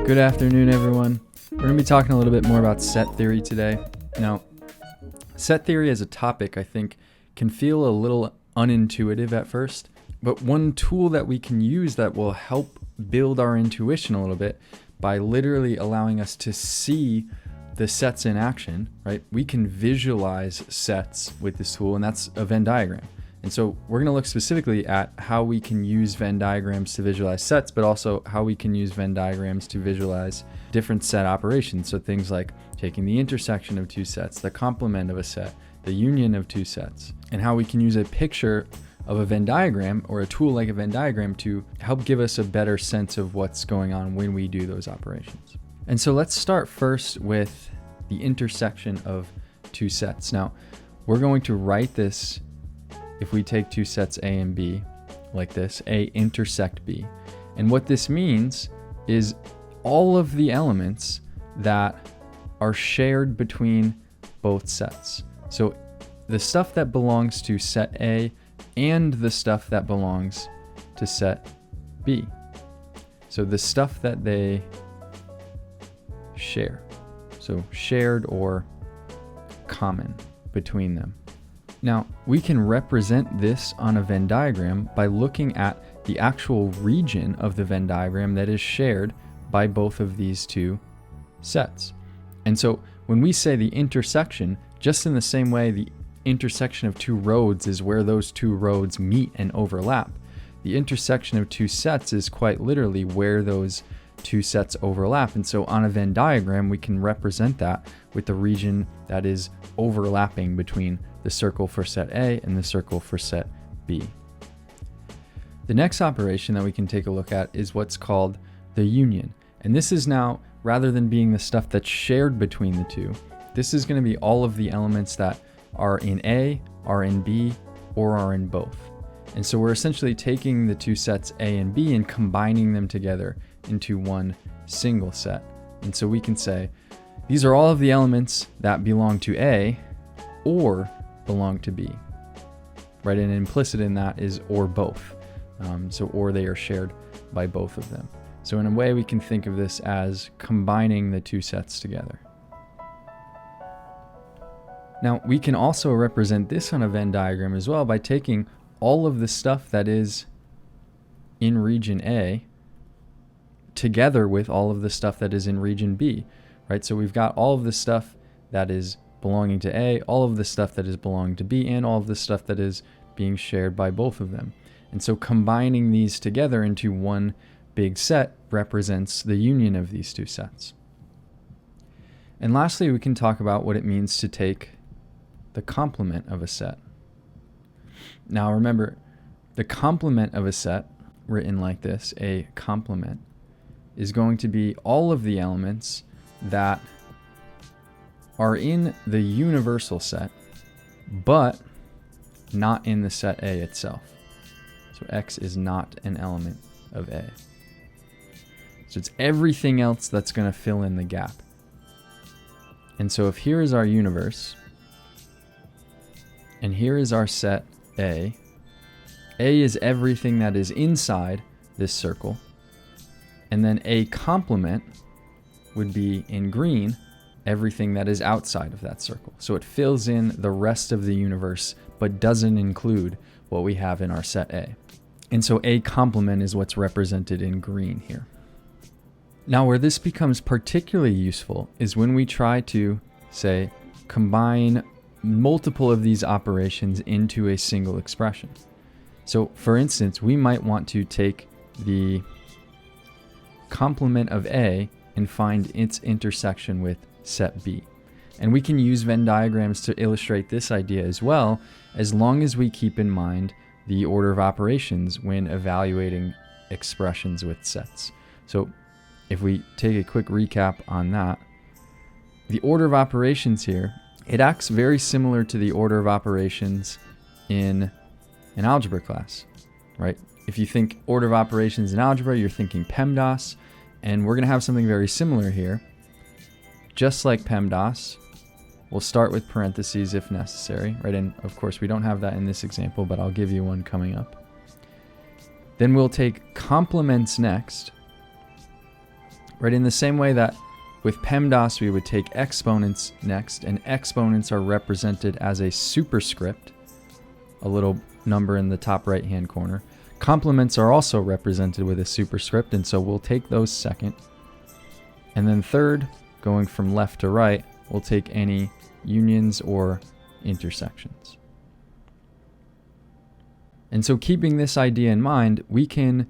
Good afternoon, everyone. We're going to be talking a little bit more about set theory today. Now, set theory as a topic, I think, can feel a little unintuitive at first, but one tool that we can use that will help build our intuition a little bit by literally allowing us to see the sets in action, right? We can visualize sets with this tool, and that's a Venn diagram. And so we're going to look specifically at how we can use Venn diagrams to visualize sets, but also how we can use Venn diagrams to visualize different set operations. So things like taking the intersection of two sets, the complement of a set, the union of two sets, and how we can use a picture of a Venn diagram or a tool like a Venn diagram to help give us a better sense of what's going on when we do those operations. And so let's start first with the intersection of two sets. Now, we're going to write this. If we take two sets A and B like this, A intersect B. And what this means is all of the elements that are shared between both sets. So the stuff that belongs to set A and the stuff that belongs to set B. So the stuff that they share. So shared or common between them. Now, we can represent this on a Venn diagram by looking at the actual region of the Venn diagram that is shared by both of these two sets. And so when we say the intersection, just in the same way the intersection of two roads is where those two roads meet and overlap, the intersection of two sets is quite literally where those two sets overlap. And so on a Venn diagram, we can represent that with the region that is overlapping between the circle for set A and the circle for set B. The next operation that we can take a look at is what's called the union. And this is now, rather than being the stuff that's shared between the two, this is going to be all of the elements that are in A, are in B, or are in both. And so we're essentially taking the two sets A and B and combining them together into one single set. And so we can say, these are all of the elements that belong to A or belong to B, right? And implicit in that is or both. Or they are shared by both of them. So in a way, we can think of this as combining the two sets together. Now, we can also represent this on a Venn diagram as well by taking all of the stuff that is in region A together with all of the stuff that is in region B, right? So we've got all of the stuff that is belonging to A, all of the stuff that is belonging to B, and all of the stuff that is being shared by both of them. And so combining these together into one big set represents the union of these two sets. And lastly, we can talk about what it means to take the complement of a set. Now remember, the complement of a set, written like this, a complement, is going to be all of the elements that are in the universal set, but not in the set A itself. So X is not an element of A. So it's everything else that's going to fill in the gap. And so if here is our universe, and here is our set A is everything that is inside this circle, and then A complement would be in green, everything that is outside of that circle. So it fills in the rest of the universe, but doesn't include what we have in our set A. And so A complement is what's represented in green here. Now, where this becomes particularly useful is when we try to, say, combine multiple of these operations into a single expression. So, for instance, we might want to take the complement of A and find its intersection with set B. And we can use Venn diagrams to illustrate this idea as well, as long as we keep in mind the order of operations when evaluating expressions with sets. So if we take a quick recap on that, the order of operations here, it acts very similar to the order of operations in an algebra class, right? If you think order of operations in algebra, you're thinking PEMDAS, and we're going to have something very similar here. Just like PEMDAS, we'll start with parentheses if necessary, right? And of course, we don't have that in this example, but I'll give you one coming up. Then we'll take complements next, right? In the same way that with PEMDAS we would take exponents next, and exponents are represented as a superscript, a little number in the top right hand corner. Complements are also represented with a superscript, and so we'll take those second. And then third, going from left to right, we'll take any unions or intersections. And so keeping this idea in mind, we can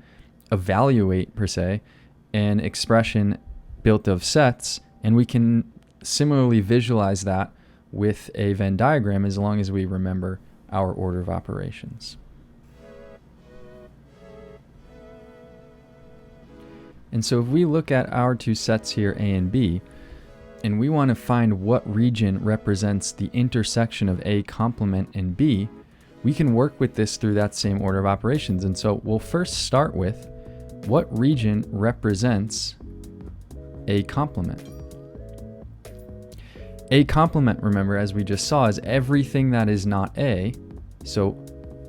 evaluate, per se, an expression built of sets, and we can similarly visualize that with a Venn diagram as long as we remember our order of operations. And so if we look at our two sets here, A and B, and we want to find what region represents the intersection of A complement and B, we can work with this through that same order of operations. And so we'll first start with what region represents A complement. A complement, remember, as we just saw, is everything that is not A. So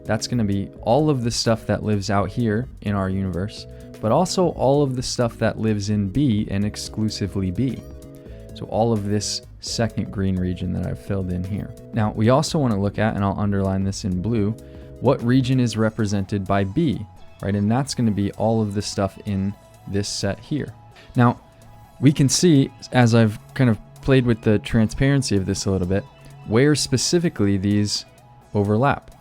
that's going to be all of the stuff that lives out here in our universe, but also all of the stuff that lives in B and exclusively B. So all of this second green region that I've filled in here. Now we also want to look at, and I'll underline this in blue, what region is represented by B, right? And that's going to be all of the stuff in this set here. Now we can see, as I've kind of played with the transparency of this a little bit, where specifically these overlap,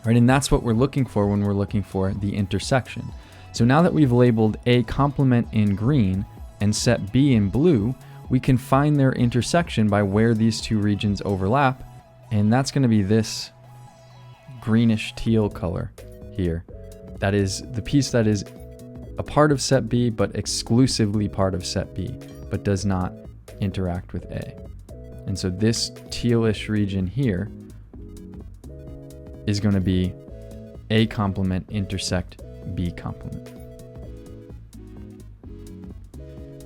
right? And that's what we're looking for when we're looking for the intersection. So now that we've labeled A complement in green and set B in blue, we can find their intersection by where these two regions overlap, and that's going to be this greenish teal color here. That is the piece that is a part of set B, but exclusively part of set B, but does not interact with A. And so this tealish region here is going to be A complement intersect B complement.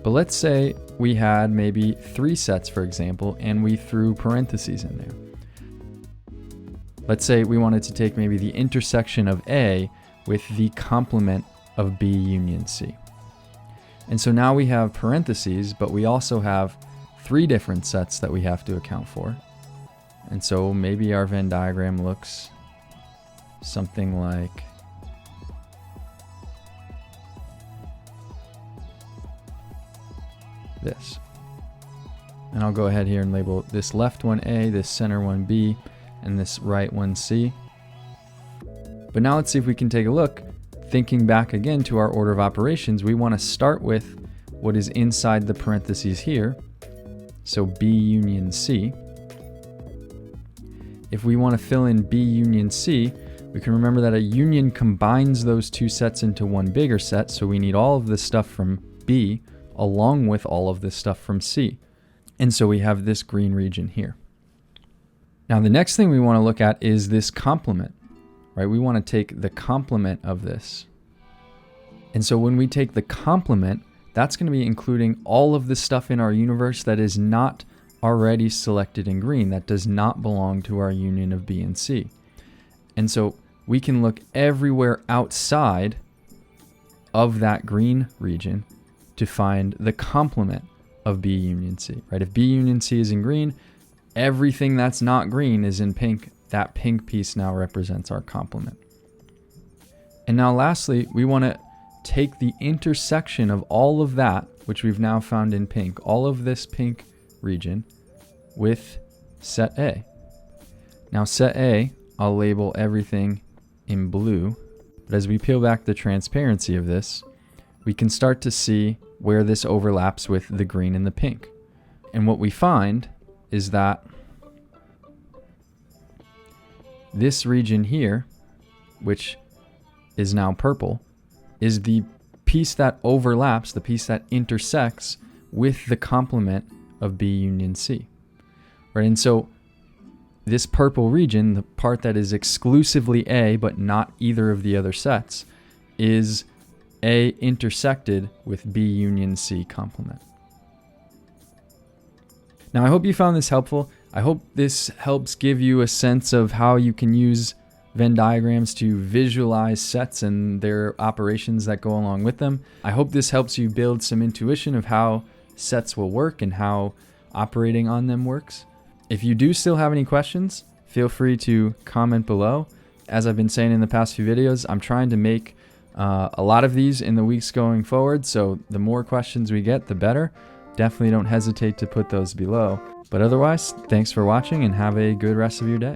But let's say we had maybe 3 sets, for example, and we threw parentheses in there. Let's say we wanted to take maybe the intersection of A with the complement of B union C. And so now we have parentheses, but we also have 3 different sets that we have to account for. And so maybe our Venn diagram looks something like this. And I'll go ahead here and label this left one A, this center one B, and this right one C. But now let's see if we can take a look. Thinking back again to our order of operations, we want to start with what is inside the parentheses here. So B union C. If we want to fill in B union C, we can remember that a union combines those 2 sets into one bigger set. So we need all of this stuff from B along with all of this stuff from C. And so we have this green region here. Now the next thing we want to look at is this complement, right? We want to take the complement of this. And so when we take the complement, that's going to be including all of the stuff in our universe that is not already selected in green, that does not belong to our union of B and C. And so we can look everywhere outside of that green region to find the complement of B union C, right? If B union C is in green, everything that's not green is in pink. That pink piece now represents our complement. And now lastly, we want to take the intersection of all of that, which we've now found in pink, all of this pink region, with set A. Now set A, I'll label everything in blue, but as we peel back the transparency of this, we can start to see where this overlaps with the green and the pink. And what we find is that this region here, which is now purple, is the piece that overlaps, the piece that intersects with the complement of B union C. Right? And so this purple region, the part that is exclusively A but not either of the other sets, is A intersected with B union C complement. Now I hope you found this helpful. I hope this helps give you a sense of how you can use Venn diagrams to visualize sets and their operations that go along with them. I hope this helps you build some intuition of how sets will work and how operating on them works. If you do still have any questions, feel free to comment below. As I've been saying in the past few videos, I'm trying to make a lot of these in the weeks going forward, so the more questions we get, the better. Definitely don't hesitate to put those below. But otherwise, thanks for watching and have a good rest of your day.